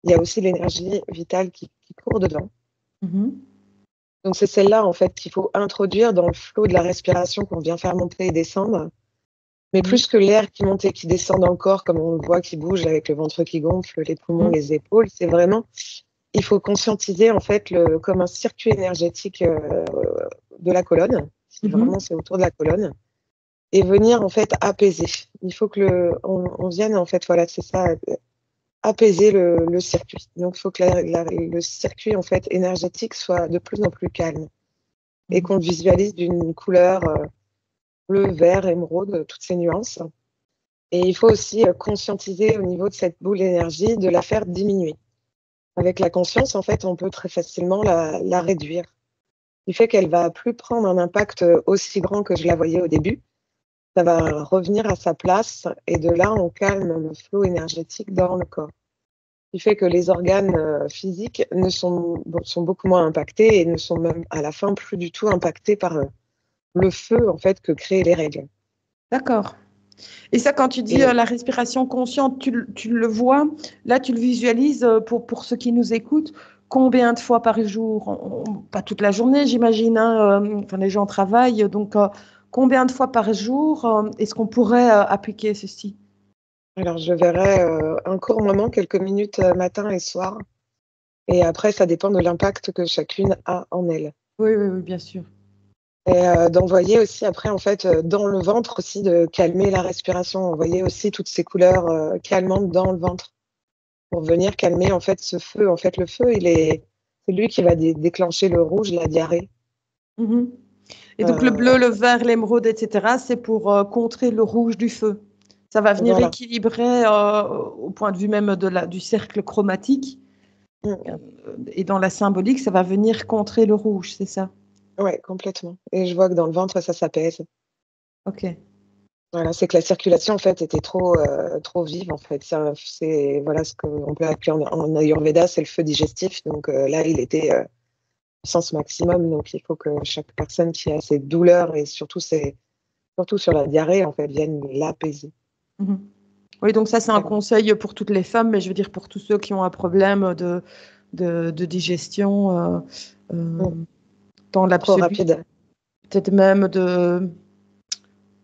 il y a aussi l'énergie vitale qui court dedans. Mhm. Donc, c'est celle-là, en fait, qu'il faut introduire dans le flot de la respiration qu'on vient faire monter et descendre. Mais Oui. plus que l'air qui monte et qui descend dans le corps, comme on le voit qui bouge avec le ventre qui gonfle, les poumons, Mhm. les épaules, c'est vraiment, il faut conscientiser, en fait, comme un circuit énergétique de la colonne. Vraiment, Mhm. c'est autour de la colonne. Et venir, en fait, apaiser. Il faut que on vienne, en fait, voilà, c'est ça, apaiser le circuit. Donc, il faut que le circuit, en fait, énergétique soit de plus en plus calme. Et Mhm. qu'on visualise d'une couleur bleu, vert, émeraude, toutes ces nuances. Et il faut aussi conscientiser au niveau de cette boule d'énergie, de la faire diminuer. Avec la conscience, en fait, on peut très facilement la réduire. Ce qui fait qu'elle va plus prendre un impact aussi grand que je la voyais au début. Ça va revenir à sa place et de là, on calme le flot énergétique dans le corps. Ce qui fait que les organes physiques sont beaucoup moins impactés et ne sont même à la fin plus du tout impactés par le feu en fait que créent les règles. D'accord. Et ça, quand tu dis Et la respiration consciente, tu le vois, là, tu le visualises pour ceux qui nous écoutent. combien de fois par jour? Pas toute la journée, j'imagine, hein, enfin, les gens travaillent, donc combien de fois par jour est-ce qu'on pourrait appliquer ceci? Alors, je verrais un court moment, quelques minutes matin et soir. Et après, ça dépend de l'impact que chacune a en elle. Oui, oui, oui, bien sûr. Et d'envoyer aussi après, en fait, dans le ventre aussi, de calmer la respiration. Envoyer aussi toutes ces couleurs calmantes dans le ventre pour venir calmer, en fait, ce feu. En fait, le feu, c'est lui qui va déclencher le rouge, la diarrhée. Mhm. Et donc le Euh, bleu, le vert, l'émeraude, etc., c'est pour contrer le rouge du feu. Ça va venir voilà. équilibrer au point de vue même du cercle chromatique. Mm. Et dans la symbolique, ça va venir contrer le rouge, c'est ça? Ouais, complètement. Et je vois que dans le ventre, ça s'apaise. Ok. Voilà, c'est que la circulation, en fait, était trop vive, en fait. C'est voilà, ce qu'on peut appeler en Ayurveda, c'est le feu digestif. Donc là, il était puissance maximum. Donc il faut que chaque personne qui a ces douleurs et surtout sur la diarrhée, en fait, vienne l'apaiser. Mhm. Oui, donc ça, c'est un conseil pour toutes les femmes, mais je veux dire pour tous ceux qui ont un problème de digestion Mm. dans Trop l'absolu, rapide. peut-être même comment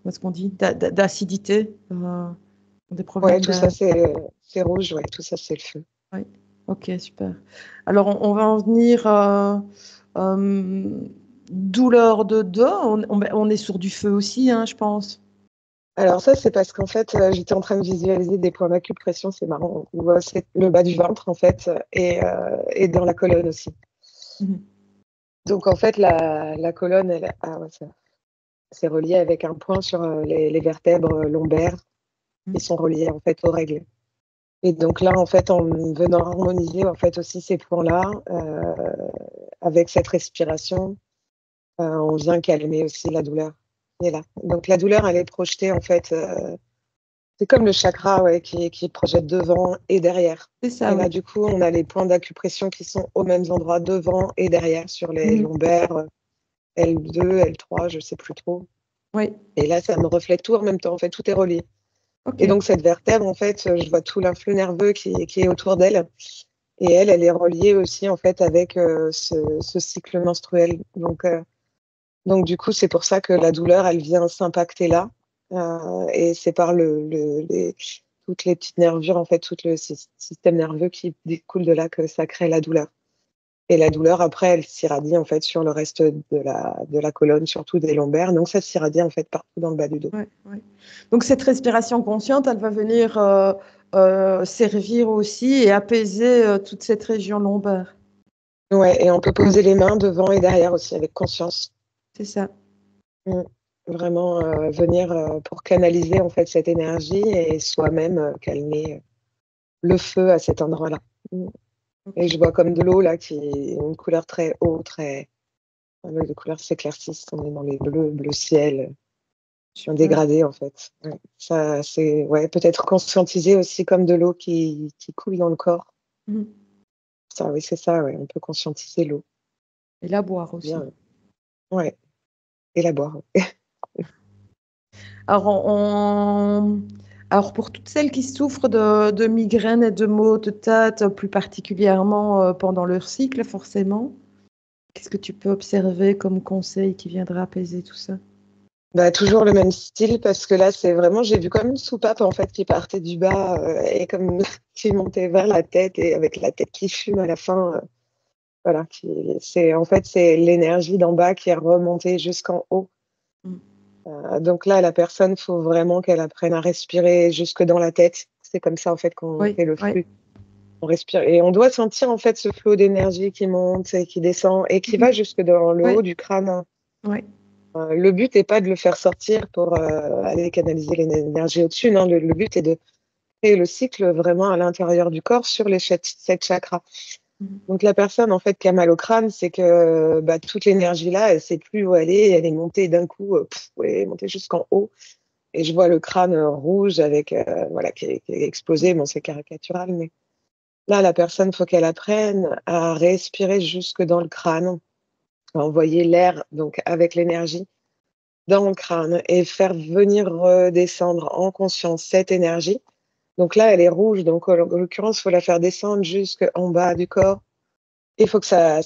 est-ce qu'on dit, d'acidité, des Ouais, problèmes tout ça, c'est rouge. Ouais, tout ça, c'est le feu. Oui, ok, super. Alors, on va en venir euh, douleur de dos. On est sur du feu aussi, hein, je pense. Alors ça, c'est parce qu'en fait, j'étais en train de visualiser des points d'acupression, c'est marrant. On voit le bas du ventre, en fait, et dans la colonne aussi. Mhm. Donc en fait, la colonne, ah ouais, c'est relié avec un point sur les vertèbres lombaires qui sont reliées en fait aux règles. Et donc là, en fait, en venant harmoniser en fait aussi ces points-là, avec cette respiration, on vient calmer aussi la douleur. Et là. Donc la douleur, elle est projetée en fait. C'est comme le chakra ouais, qui projette devant et derrière. C'est ça, Et oui. là, du coup, on a les points d'acupression qui sont aux mêmes endroits devant et derrière sur les Mhm. lombaires, L2, L3, je ne sais plus trop. Oui, Et là, ça me reflète tout en même temps. En fait, tout est relié. ok. Et donc, cette vertèbre, en fait, je vois tout l'influx nerveux qui est autour d'elle. Et elle est reliée aussi, en fait, avec ce cycle menstruel. Donc, du coup, c'est pour ça que la douleur, elle vient s'impacter là. Et c'est par toutes les petites nervures, en fait, tout le système nerveux qui découle de là que ça crée la douleur. Et la douleur, après, elle s'irradie, en fait, sur le reste de la colonne, surtout des lombaires. Donc, ça s'irradie, en fait, partout dans le bas du dos. Ouais, ouais. Donc, cette respiration consciente, elle va venir servir aussi et apaiser toute cette région lombaire. Ouais, et on peut poser les mains devant et derrière aussi, avec conscience. C'est ça. Mm. Vraiment venir pour canaliser en fait cette énergie et soi-même calmer le feu à cet endroit-là. Mm. Et Ok. je vois comme de l'eau là qui est une couleur très haut, très les couleurs s'éclaircissent, on est dans les bleus, bleu ciel, un Super. dégradé en fait. Ouais. Ça c'est ouais, peut-être conscientiser aussi comme de l'eau qui coule dans le corps. Mhm. Ça oui, c'est ça, ouais, on peut conscientiser l'eau. Et la boire aussi. Bien. Ouais, et la boire. Alors, Alors, pour toutes celles qui souffrent de migraines et de maux de tête, plus particulièrement pendant leur cycle, forcément, qu'est-ce que tu peux observer comme conseil qui viendra apaiser tout ça? Bah, toujours le même style parce que là, c'est vraiment, j'ai vu comme une soupape en fait qui partait du bas et comme qui montait vers la tête et avec la tête qui fume à la fin. Voilà, c'est l'énergie d'en bas qui est remontée jusqu'en haut. Mm. Donc là, la personne, faut vraiment qu'elle apprenne à respirer jusque dans la tête. C'est comme ça en fait qu'on Oui, fait le oui. flux. On respire et on doit sentir en fait ce flot d'énergie qui monte et qui descend et qui va Mhm. jusque dans le Oui, haut du crâne. oui. Le but n'est pas de le faire sortir pour aller canaliser l'énergie au-dessus. Non, le but est de créer le cycle vraiment à l'intérieur du corps sur les 7 chakras. Mhm. Donc la personne en fait qui a mal au crâne, c'est que bah, toute l'énergie là, elle ne sait plus où aller. Elle est montée d'un coup, ouais, elle est montée jusqu'en haut. Et je vois le crâne rouge avec voilà qui est explosé. Bon, c'est caricatural, mais là la personne, faut qu'elle apprenne à respirer jusque dans le crâne, à envoyer l'air donc avec l'énergie dans le crâne et faire venir redescendre en conscience cette énergie. Donc là, elle est rouge, donc en l'occurrence, il faut la faire descendre jusqu'en bas du corps il faut que ça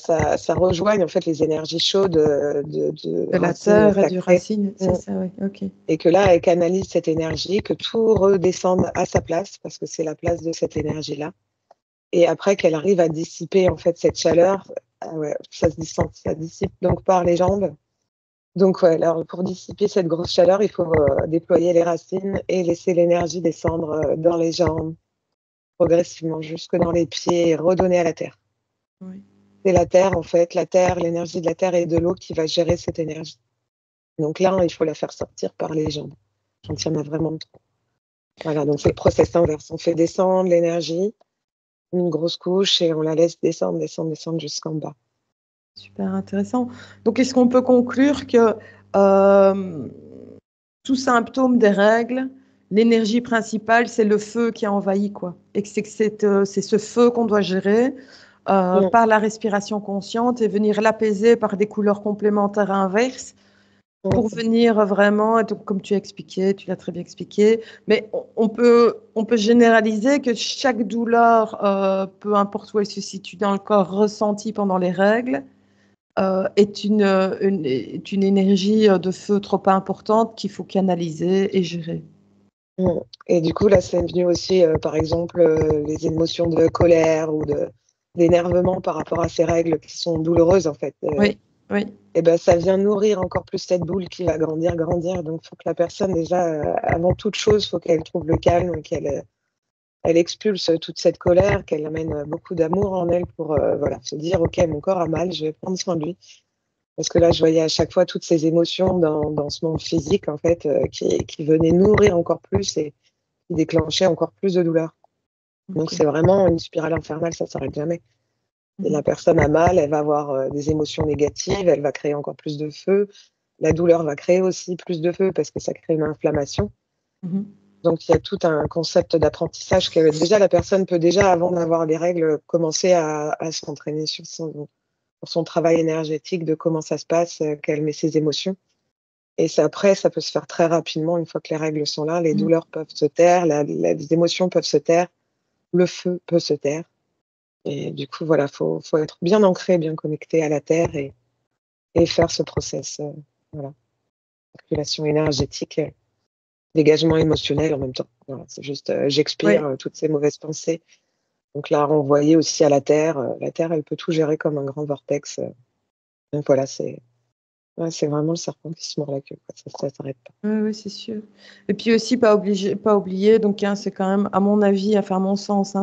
rejoigne en fait les énergies chaudes De la racines terre et du sacrées. racine, c'est ça, oui, ok. Et que là, elle canalise cette énergie, que tout redescende à sa place, parce que c'est la place de cette énergie-là. Et après qu'elle arrive à dissiper en fait cette chaleur, ça se dissipe donc par les jambes. Donc ouais, alors pour dissiper cette grosse chaleur, il faut déployer les racines et laisser l'énergie descendre dans les jambes, progressivement jusque dans les pieds et redonner à la terre. Oui. C'est la terre en fait, l'énergie de la terre et de l'eau qui va gérer cette énergie. Donc là, il faut la faire sortir par les jambes quand il y en a vraiment trop. Voilà, donc c'est le process inverse. On fait descendre l'énergie, une grosse couche, et on la laisse descendre jusqu'en bas. Super intéressant. Donc, est-ce qu'on peut conclure que tout symptôme des règles, l'énergie principale, c'est le feu qui a envahi, quoi. Et que c'est ce feu qu'on doit gérer par la respiration consciente et venir l'apaiser par des couleurs complémentaires inverses pour venir vraiment, donc, comme tu as expliqué, tu l'as très bien expliqué, mais on peut généraliser que chaque douleur, peu importe où elle se situe dans le corps, ressentie pendant les règles, est une énergie de feu trop importante qu'il faut canaliser et gérer. Et du coup, là, c'est venu aussi, par exemple, les émotions de colère ou d'énervement par rapport à ces règles qui sont douloureuses, en fait. Oui. Et ben, ça vient nourrir encore plus cette boule qui va grandir. Donc, il faut que la personne, déjà, avant toute chose, il faut qu'elle trouve le calme, elle expulse toute cette colère, qu'elle amène beaucoup d'amour en elle pour se dire, OK, mon corps a mal, je vais prendre soin de lui. Parce que là, je voyais à chaque fois toutes ces émotions dans ce monde physique, en fait, qui venaient nourrir encore plus et qui déclenchaient encore plus de douleur. Okay. Donc, c'est vraiment une spirale infernale, ça ne s'arrête jamais. Et la personne a mal, elle va avoir des émotions négatives, elle va créer encore plus de feu. La douleur va créer aussi plus de feu parce que ça crée une inflammation. Donc, il y a tout un concept d'apprentissage que déjà la personne peut déjà, avant d'avoir les règles, commencer à s'entraîner sur son travail énergétique, de comment ça se passe, qu'elle met ses émotions. Et après, ça peut se faire très rapidement, une fois que les règles sont là, les douleurs peuvent se taire, les émotions peuvent se taire, le feu peut se taire. Et du coup, voilà, faut être bien ancré, bien connecté à la terre et faire ce process, circulation énergétique, dégagement émotionnel en même temps. Voilà, c'est juste, j'expire toutes ces mauvaises pensées. Donc là, renvoyer aussi à la terre. La terre, elle peut tout gérer comme un grand vortex. Donc voilà, c'est vraiment le serpent qui se mord la queue. Ça s'arrête pas. Oui, c'est sûr. Et puis aussi, pas oublier, donc c'est quand même, à mon avis, enfin à mon sens,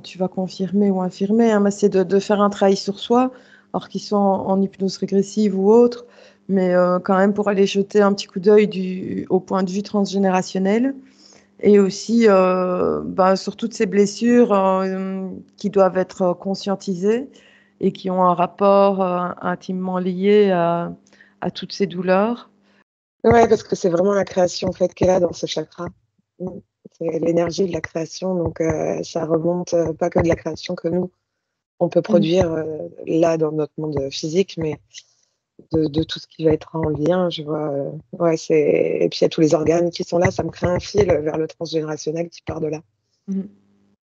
tu vas confirmer ou infirmer, mais c'est de faire un travail sur soi, alors qu'ils sont en hypnose régressive ou autre, mais quand même pour aller jeter un petit coup d'œil au point de vue transgénérationnel, et aussi sur toutes ces blessures qui doivent être conscientisées et qui ont un rapport intimement lié à toutes ces douleurs. Ouais, parce que c'est vraiment la création en fait qu'elle a dans ce chakra. C'est l'énergie de la création, donc ça remonte pas que de la création que nous on peut produire là dans notre monde physique, mais de tout ce qui va être en lien, je vois. Et puis il y a tous les organes qui sont là, ça me crée un fil vers le transgénérationnel qui part de là.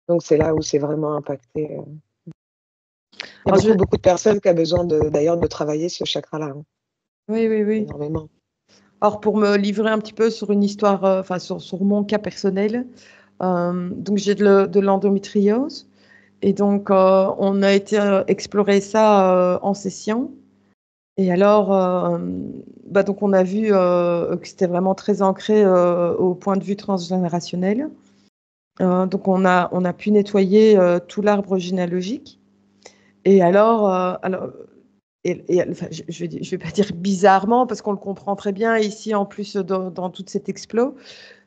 Donc c'est là où c'est vraiment impacté. Il y a beaucoup de personnes qui ont besoin d'ailleurs de travailler ce chakra-là. Oui. Énormément. Alors, pour me livrer un petit peu sur une histoire, sur mon cas personnel, donc j'ai de l'endométriose. Et donc, on a été explorer ça en session. Et alors, donc on a vu que c'était vraiment très ancré au point de vue transgénérationnel. Donc, on a pu nettoyer tout l'arbre généalogique. Et alors enfin, je vais pas dire bizarrement, parce qu'on le comprend très bien ici, en plus, dans toute cette explo,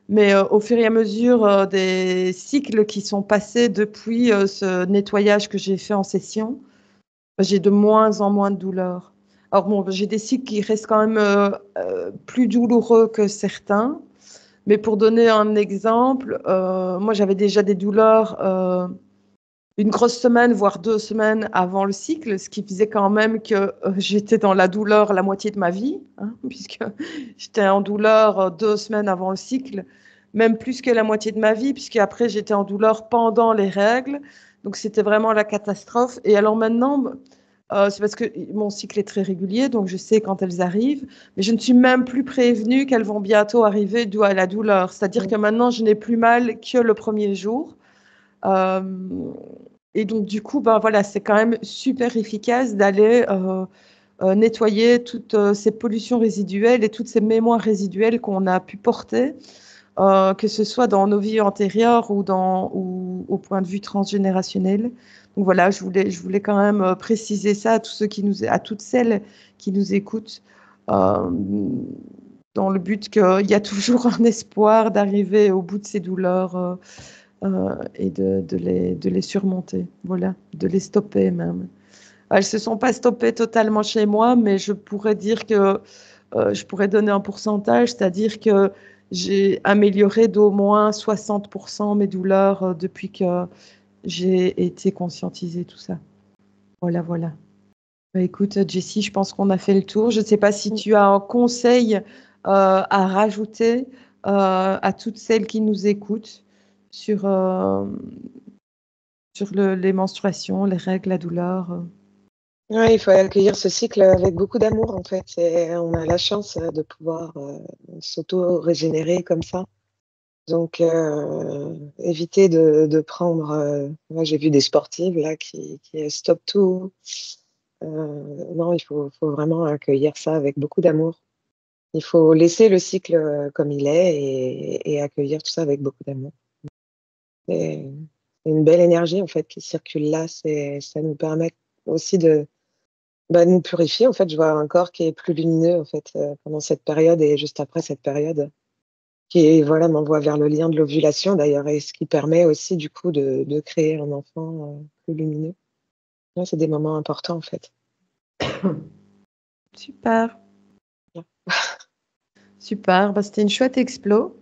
mais au fur et à mesure des cycles qui sont passés depuis ce nettoyage que j'ai fait en session, j'ai de moins en moins de douleurs. Alors bon, j'ai des cycles qui restent quand même plus douloureux que certains, mais pour donner un exemple, moi j'avais déjà des douleurs une grosse semaine, voire 2 semaines avant le cycle, ce qui faisait quand même que j'étais dans la douleur la moitié de ma vie, puisque j'étais en douleur 2 semaines avant le cycle, même plus que la moitié de ma vie, puisque après j'étais en douleur pendant les règles. Donc, c'était vraiment la catastrophe. Et alors maintenant, c'est parce que mon cycle est très régulier, donc je sais quand elles arrivent, mais je ne suis même plus prévenue qu'elles vont bientôt arriver dû à la douleur. C'est-à-dire que maintenant, je n'ai plus mal que le premier jour. Euh, et donc, du coup, ben voilà, c'est quand même super efficace d'aller nettoyer toutes ces pollutions résiduelles et toutes ces mémoires résiduelles qu'on a pu porter, que ce soit dans nos vies antérieures ou au point de vue transgénérationnel. Donc voilà, je voulais quand même préciser ça à à toutes celles qui nous écoutent, euh, dans le but qu'il y a toujours un espoir d'arriver au bout de ces douleurs et de les surmonter, voilà, de les stopper même. Elles ne se sont pas stoppées totalement chez moi, mais je pourrais dire que je pourrais donner un pourcentage, c'est-à-dire que j'ai amélioré d'au moins 60% mes douleurs depuis que j'ai été conscientisée, tout ça. Voilà, voilà. Bah, écoute, Jessie, je pense qu'on a fait le tour. Je ne sais pas si tu as un conseil à rajouter à toutes celles qui nous écoutent sur, sur les menstruations, les règles, la douleur. Ouais, il faut accueillir ce cycle avec beaucoup d'amour, en fait. Et on a la chance de pouvoir s'auto-régénérer comme ça. Donc, éviter de prendre. Moi, j'ai vu des sportives là qui stoppent tout. Non, faut vraiment accueillir ça avec beaucoup d'amour. Il faut laisser le cycle comme il est et accueillir tout ça avec beaucoup d'amour. C'est une belle énergie en fait qui circule là. Ça nous permet aussi de nous purifier. En fait, je vois un corps qui est plus lumineux en fait pendant cette période et juste après cette période, qui voilà m'envoie vers le lien de l'ovulation d'ailleurs et ce qui permet aussi du coup de créer un enfant plus lumineux. Ouais, c'est des moments importants en fait. Super. Super. Bah, c'était une chouette explo.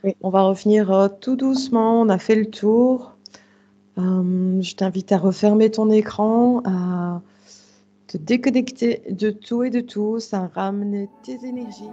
Oui. On va revenir tout doucement. On a fait le tour. Je t'invite à refermer ton écran, à te déconnecter de tout et de tous, à ramener tes énergies.